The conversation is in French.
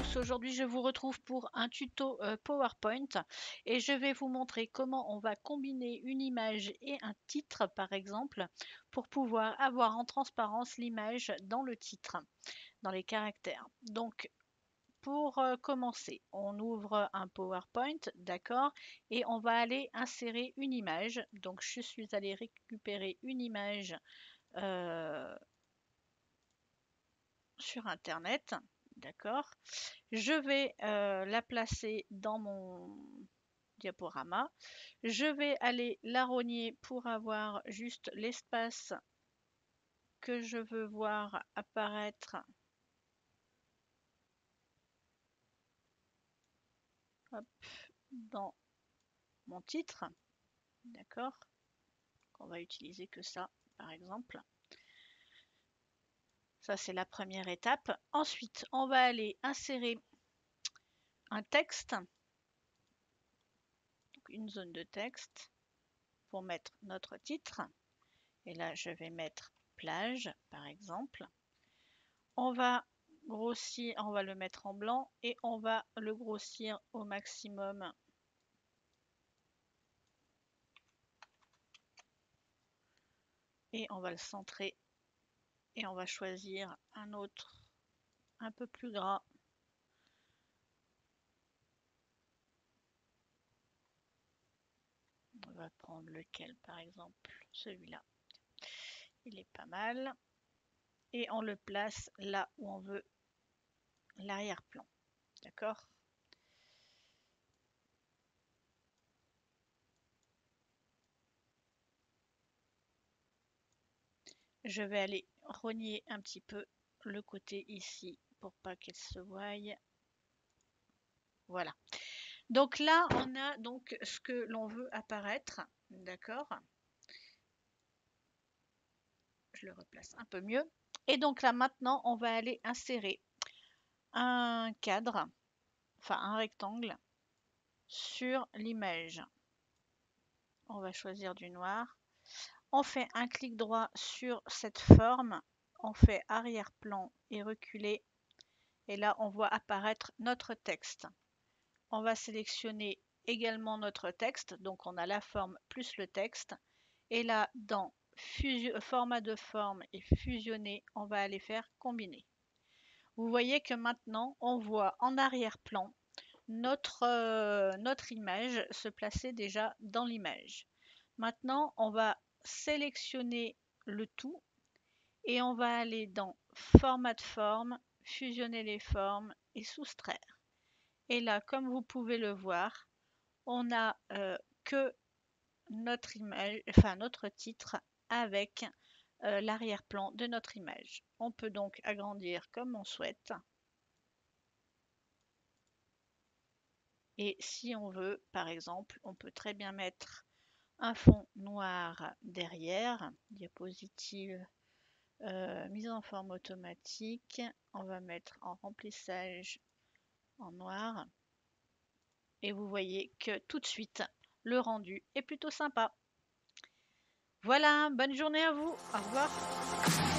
tous, aujourd'hui je vous retrouve pour un tuto PowerPoint et je vais vous montrer comment on va combiner une image et un titre par exemple pour pouvoir avoir en transparence l'image dans le titre, dans les caractères. Donc pour commencer, on ouvre un PowerPoint, d'accord, et on va aller insérer une image. Donc je suis allée récupérer une image euh, sur Internet, d'accord. Je vais la placer dans mon diaporama. Je vais aller la rogner pour avoir juste l'espace que je veux voir apparaître, hop, dans mon titre. D'accord? On va utiliser que ça, par exemple. Ça, c'est la première étape. Ensuite, on va aller insérer un texte, donc une zone de texte, pour mettre notre titre. Et là, je vais mettre plage, par exemple. On va grossir, on va le mettre en blanc et on va le grossir au maximum. Et on va le centrer et on va choisir un autre un peu plus gras. On va prendre lequel par exemple? Celui-là. Il est pas mal. Et on le place là où on veut l'arrière-plan. D'accord? Je vais aller rogner un petit peu le côté ici pour pas qu'elle se voie. Voilà. Donc là, on a donc ce que l'on veut apparaître. D'accord? Je le replace un peu mieux. Et donc là, maintenant, on va aller insérer un cadre, enfin un rectangle, sur l'image. On va choisir du noir. On fait un clic droit sur cette forme. On fait arrière-plan et reculer. Et là, on voit apparaître notre texte. On va sélectionner également notre texte. Donc, on a la forme plus le texte. Et là, dans format de forme et fusionner, on va aller faire combiner. Vous voyez que maintenant, on voit en arrière-plan notre image se placer déjà dans l'image. Maintenant, on va sélectionner le tout et on va aller dans format de forme, fusionner les formes et soustraire. Et là, comme vous pouvez le voir, on n'a que notre image, enfin notre titre avec l'arrière-plan de notre image. On peut donc agrandir comme on souhaite. Et si on veut, par exemple, on peut très bien mettre un fond noir derrière, diapositive mise en forme automatique. On va mettre en remplissage en noir. Et vous voyez que tout de suite, le rendu est plutôt sympa. Voilà, bonne journée à vous. Au revoir.